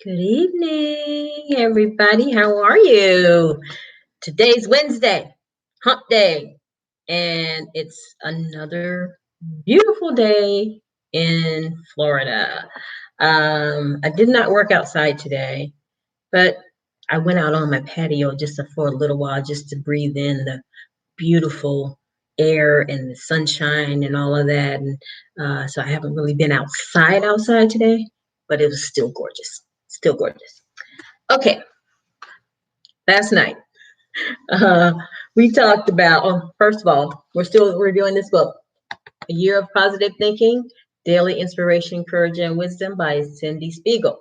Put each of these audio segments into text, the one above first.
Good evening, everybody. How are you? Today's Wednesday, hump day, and it's another beautiful day in Florida. I did not work outside today, but I went out on my patio just for a little while just to breathe in the beautiful air and the sunshine and all of that. And so I haven't really been outside today, but it was still gorgeous. Still gorgeous. Okay, last night uh, we talked about. Oh, first of all, we're still reviewing this book, A Year of Positive Thinking: Daily Inspiration, Courage, and Wisdom by Cindy Spiegel.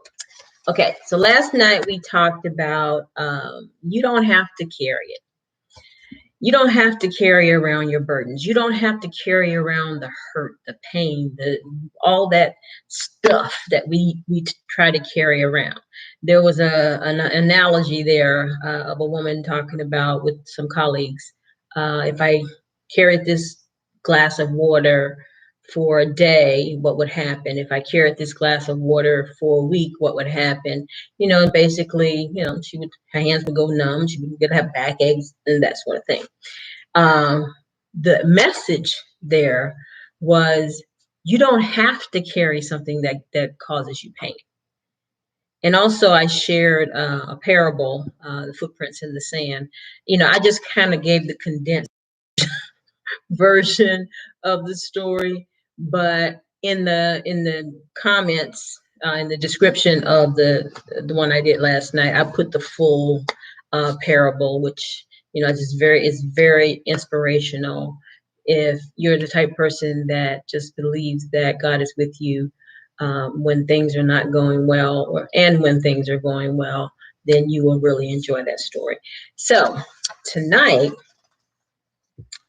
Okay, so last night we talked about you don't have to carry it. You don't have to carry around your burdens. You don't have to carry around the hurt, the pain, all that stuff that we try to carry around. There was an analogy there of a woman talking about with some colleagues. If I carried this glass of water for a day, what would happen? If I carried this glass of water for a week, what would happen? Basically, her hands would go numb. She would have backaches and that sort of thing. Um, the message there was you don't have to carry something that causes you pain. And also, I shared a parable, the footprints in the sand. I just kind of gave the condensed version of the story, but in the comments, in the description of the one I did last night, I put the full parable, which it's very inspirational. If you're the type of person that just believes that God is with you when things are not going well, and when things are going well, then you will really enjoy that story. So tonight,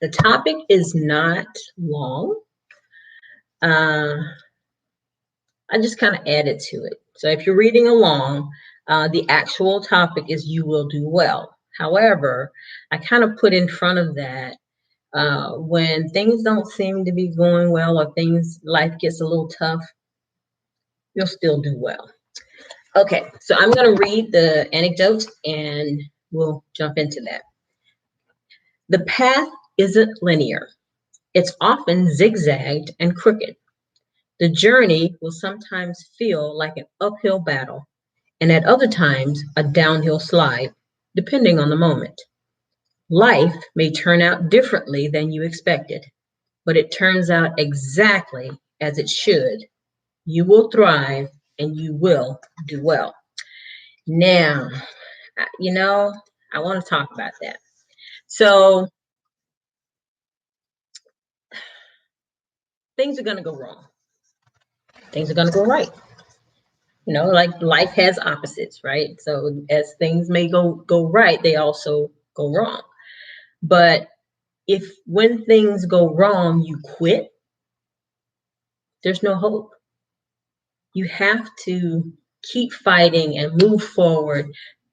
the topic is not long. I just kind of added to it. So if you're reading along, the actual topic is you will do well. However, I kind of put in front of that when things don't seem to be going well or life gets a little tough, you'll still do well. Okay, so I'm going to read the anecdote and we'll jump into that. The path isn't linear. It's often zigzagged and crooked. The journey will sometimes feel like an uphill battle, and at other times, a downhill slide, depending on the moment. Life may turn out differently than you expected, but it turns out exactly as it should. You will thrive and you will do well. Now, I want to talk about that. So, things are going to go wrong. Things are going to go right. Like life has opposites, right? So as things may go right, they also go wrong. But if when things go wrong, you quit, there's no hope. You have to keep fighting and move forward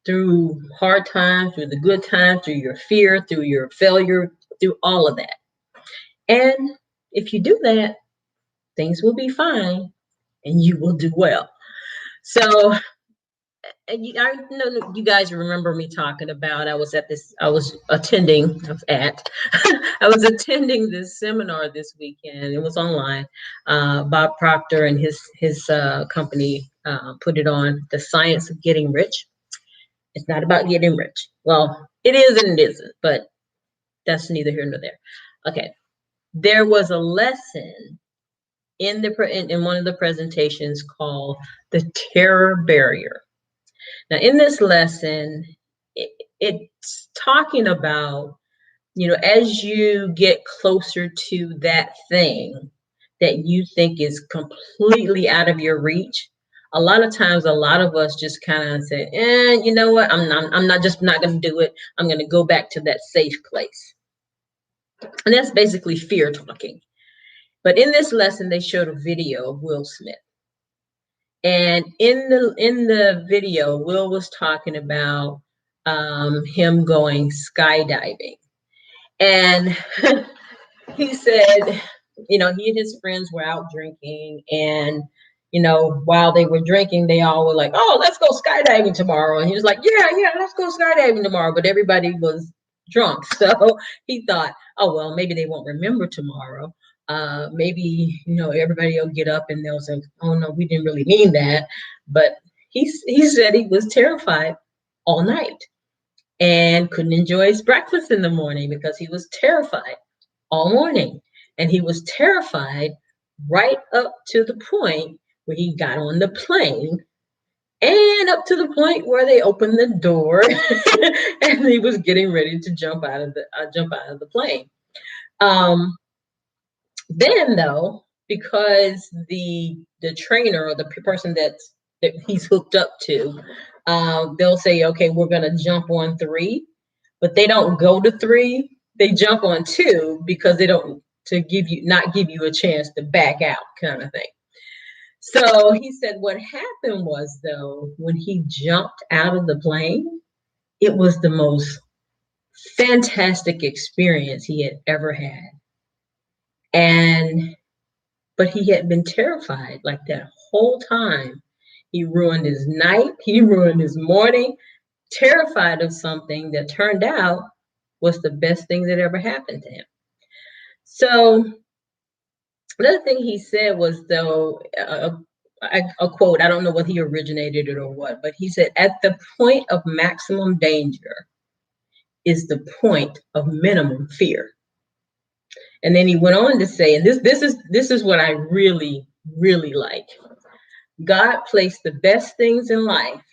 through hard times, through the good times, through your fear, through your failure, through all of that. And if you do that, things will be fine and you will do well. So I know you guys remember me talking about I was attending I was attending this seminar this weekend. It was online. Bob Proctor and his company put it on, The Science of Getting Rich. It's not about getting rich. Well, it is and it isn't, but that's neither here nor there. Okay. There was a lesson in one of the presentations called The Terror Barrier. Now, in this lesson, it's talking about, as you get closer to that thing that you think is completely out of your reach, a lot of times, a lot of us just kind of say, you know what, I'm not going to do it. I'm going to go back to that safe place. And that's basically fear talking. But in this lesson, they showed a video of Will Smith. And in the video, Will was talking about him going skydiving. And he said, he and his friends were out drinking, and while they were drinking, they all were like, "Oh, let's go skydiving tomorrow." And he was like, "Yeah, yeah, let's go skydiving tomorrow." But everybody was drunk. So he thought, "Oh, well, maybe they won't remember tomorrow. Maybe, everybody will get up and they'll say, 'Oh, no, we didn't really mean that.'" But he said he was terrified all night and couldn't enjoy his breakfast in the morning because he was terrified all morning. And he was terrified right up to the point where he got on the plane and up to the point where they opened the door and he was getting ready to jump out of the plane. Um, then though, because the trainer or the person that he's hooked up to, they'll say, "Okay, we're gonna jump on 3," but they don't go to 3. They jump on 2 because they don't to not give you a chance to back out, kind of thing. So he said what happened was, though, when he jumped out of the plane, it was the most fantastic experience he had ever had. But he had been terrified like that whole time. He ruined his night, he ruined his morning, terrified of something that turned out was the best thing that ever happened to him. So another thing he said was, though, a quote, I don't know whether he originated it or what, but he said, "At the point of maximum danger is the point of minimum fear." And then he went on to say, and this is what I really, really like. God placed the best things in life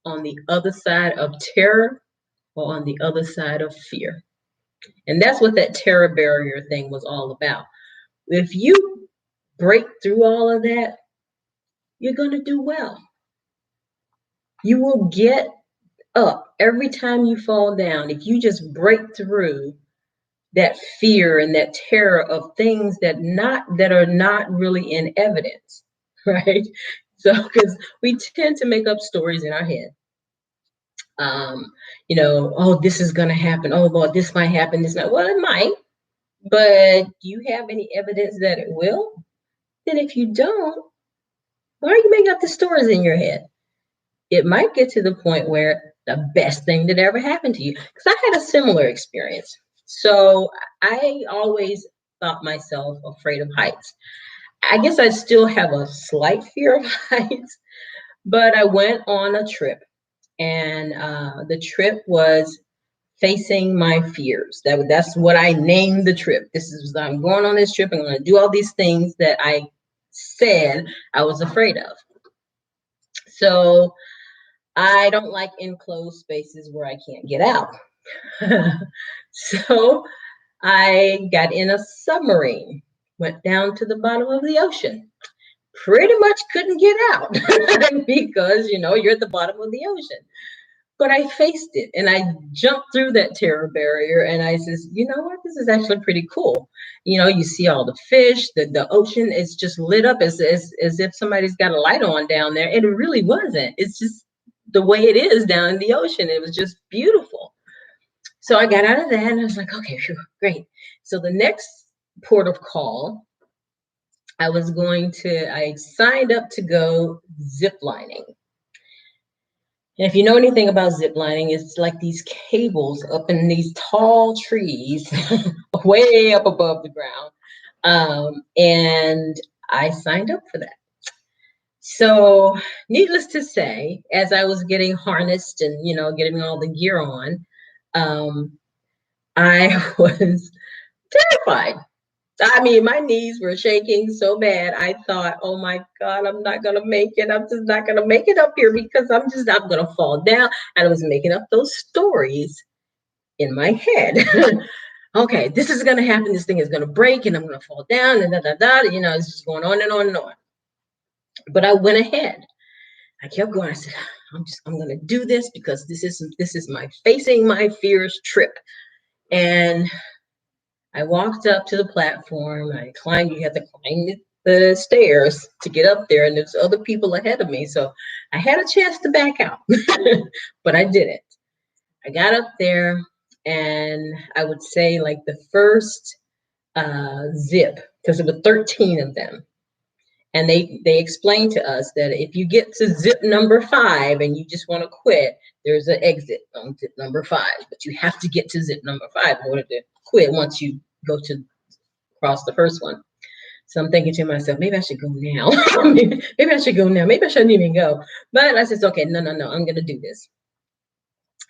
on the other side of terror or on the other side of fear. And that's what that terror barrier thing was all about. If you break through all of that, you're going to do well. You will get up every time you fall down. If you just break through that fear and that terror of things that are not really in evidence, right? So, because we tend to make up stories in our head. Oh, this is going to happen. Oh, Lord, this might happen. This might. Well, it might, but do you have any evidence that it will? Then if you don't, why are you making up the stories in your head? It might get to the point where the best thing that ever happened to you. Because I had a similar experience. So I always thought myself afraid of heights. I guess I still have a slight fear of heights, but I went on a trip, and the trip was facing my fears. That's what I named the trip. I'm going on this trip. I'm going to do all these things that I said I was afraid of. So I don't like enclosed spaces where I can't get out. So I got in a submarine, went down to the bottom of the ocean. Pretty much couldn't get out because, you're at the bottom of the ocean. But I faced it and I jumped through that terror barrier and I says, you know what, this is actually pretty cool. You see all the fish, the ocean is just lit up as if somebody's got a light on down there. And it really wasn't. It's just the way it is down in the ocean. It was just beautiful. So I got out of that and I was like, okay, phew, great. So the next port of call, I signed up to go zip lining. And if you know anything about zip lining, it's like these cables up in these tall trees way up above the ground. And I signed up for that. So needless to say, as I was getting harnessed and, getting all the gear on, I was terrified. I mean, my knees were shaking so bad. I thought, oh my God, I'm not going to make it. I'm just not going to make it up here because I'm going to fall down. And I was making up those stories in my head. Okay, this is going to happen. This thing is going to break and I'm going to fall down and it's just going on and on and on. But I went ahead. I kept going. I said, I'm going to do this because this is my facing my fears trip. And I walked up to the platform. I climbed. You had to climb the stairs to get up there, and there's other people ahead of me. So I had a chance to back out, but I didn't. I got up there, and I would say like the first zip, because there were 13 of them. And they explained to us that if you get to zip number 5 and you just want to quit, there's an exit on zip number 5, but you have to get to zip number 5 in order to quit once you go to cross the first one. So I'm thinking to myself, maybe I should go now. Maybe I should go now. Maybe I shouldn't even go. But I said, okay, no, I'm going to do this.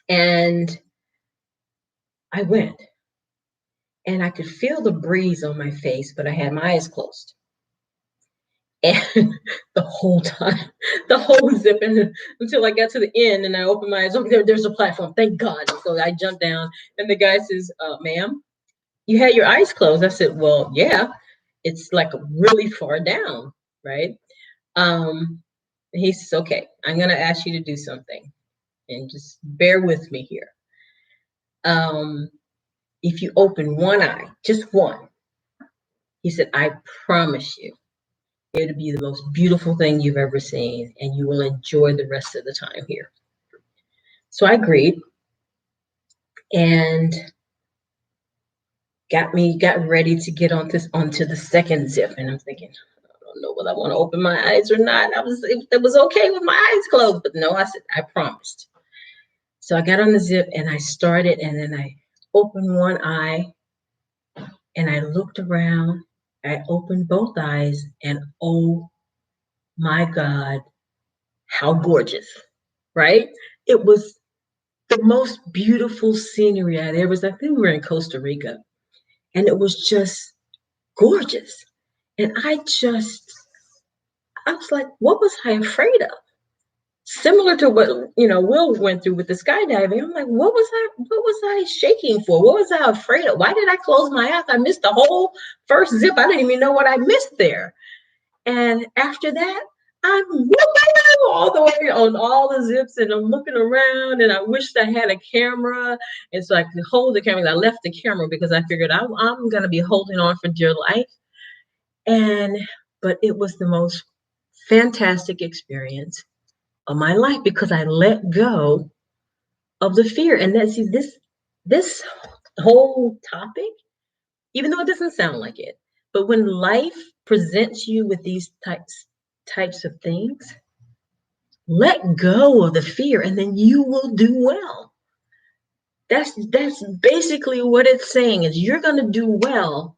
And I went, and I could feel the breeze on my face, but I had my eyes closed. And the whole time, the whole zip, until I got to the end and I opened my eyes. Oh, there's a platform. Thank God. So I jumped down, and the guy says, ma'am, you had your eyes closed. I said, well, yeah, it's like really far down, right? He says, okay, I'm going to ask you to do something, and just bear with me here. If you open one eye, just one, he said, I promise you, it'll be the most beautiful thing you've ever seen, and you will enjoy the rest of the time here. So I agreed, and got ready to get onto the second zip. And I'm thinking, I don't know whether I want to open my eyes or not. It was okay with my eyes closed, but no, I said, I promised. So I got on the zip and I started, and then I opened one eye and I looked around. I opened both eyes, and oh my God, how gorgeous, right? It was the most beautiful scenery I'd ever seen. I think we were in Costa Rica, and it was just gorgeous. And I was like, what was I afraid of? Similar to what, Will went through with the skydiving. I'm like, what was I shaking for? What was I afraid of? Why did I close my eyes? I missed the whole first zip. I didn't even know what I missed there. And after that, I'm whooping all the way on all the zips, and I'm looking around, and I wished I had a camera, and so I could hold the camera. I left the camera because I figured I'm going to be holding on for dear life. But it was the most fantastic experience of my life because I let go of the fear. And this whole topic, even though it doesn't sound like it, but when life presents you with these types of things, let go of the fear, and then you will do well. That's basically what it's saying, is you're going to do well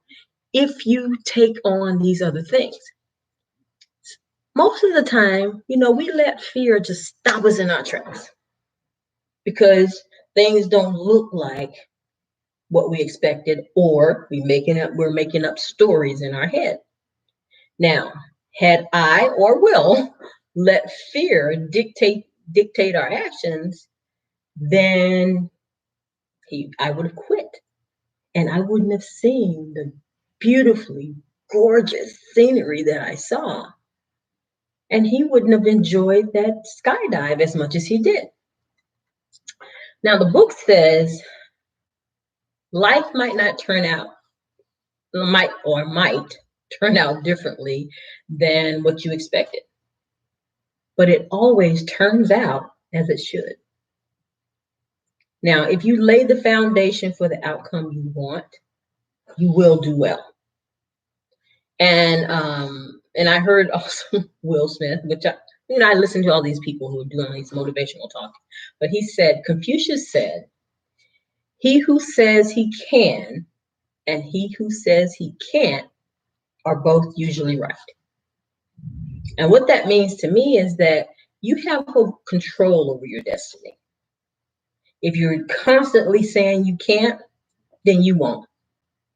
if you take on these other things. Most of the time, we let fear just stop us in our tracks because things don't look like what we expected, or we're making up stories in our head. Now, had I or Will let fear dictate our actions, then I would have quit, and I wouldn't have seen the beautifully gorgeous scenery that I saw. And he wouldn't have enjoyed that skydive as much as he did. Now, the book says life might turn out differently than what you expected, but it always turns out as it should. Now, if you lay the foundation for the outcome you want, you will do well. And I heard also Will Smith, which I listen to all these people who are doing these motivational talk, but he said, Confucius said, he who says he can and he who says he can't are both usually right. And what that means to me is that you have control over your destiny. If you're constantly saying you can't, then you won't.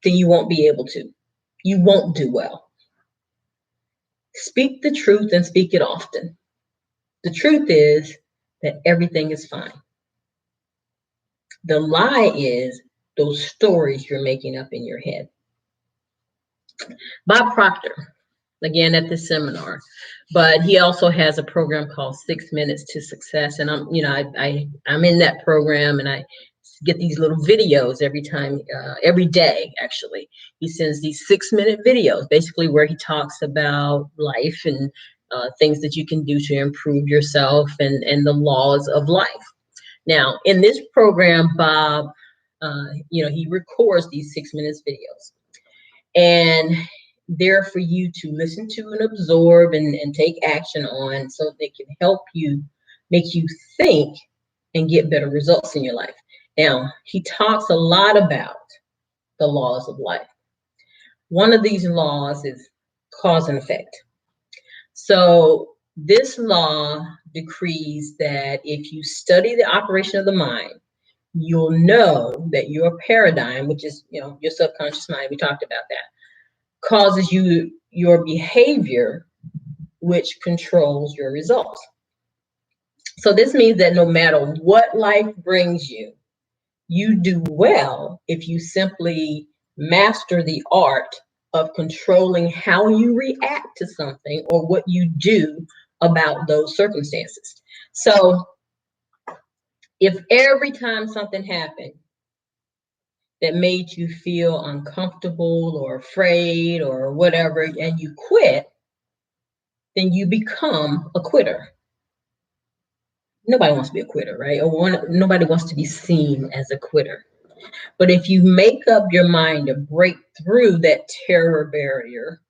Then you won't be able to. You won't do well. Speak the truth and speak it often. The truth is that everything is fine. The lie is those stories you're making up in your head. Bob Proctor, again at this seminar, but he also has a program called 6 Minutes to Success, and I'm in that program, and I get these little videos every day. Actually, he sends these 6-minute videos, basically where he talks about life and things that you can do to improve yourself and the laws of life. Now, in this program, Bob, he records these 6 minutes videos, and there for you to listen to and absorb and take action on, so they can help you, make you think and get better results in your life. Now, he talks a lot about the laws of life. One of these laws is cause and effect. So this law decrees that if you study the operation of the mind, you'll know that your paradigm, which is, your subconscious mind, we talked about that, causes your behavior, which controls your results. So this means that no matter what life brings you, you do well if you simply master the art of controlling how you react to something or what you do about those circumstances. So if every time something happened that made you feel uncomfortable or afraid or whatever, and you quit, then you become a quitter. Nobody wants to be a quitter, right? Nobody wants to be seen as a quitter. But if you make up your mind to break through that terror barrier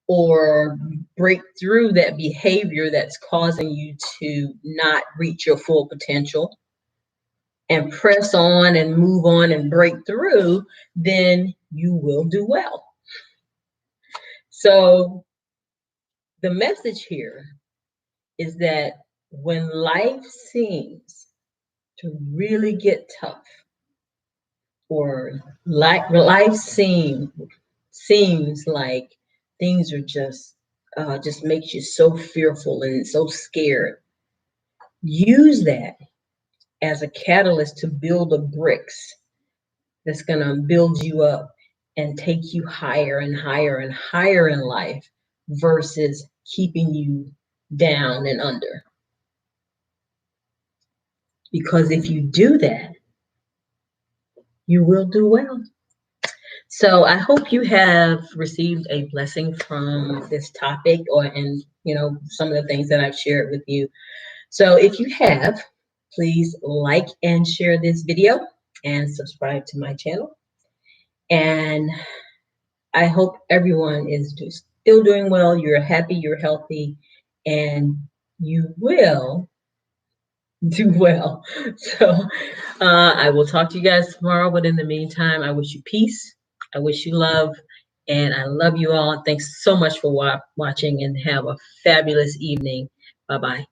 or break through that behavior that's causing you to not reach your full potential and press on and move on and break through, then you will do well. So the message here is that when life seems to really get tough, or life seems like things are just makes you so fearful and so scared, use that as a catalyst to build the bricks that's going to build you up and take you higher and higher and higher in life versus keeping you down and under. Because if you do that, you will do well. So I hope you have received a blessing from this topic, and some of the things that I've shared with you. So if you have, please like and share this video and subscribe to my channel. And I hope everyone is still doing well. You're happy, you're healthy, and you will do well. So I will talk to you guys tomorrow. But in the meantime, I wish you peace. I wish you love. And I love you all. Thanks so much for watching, and have a fabulous evening. Bye-bye.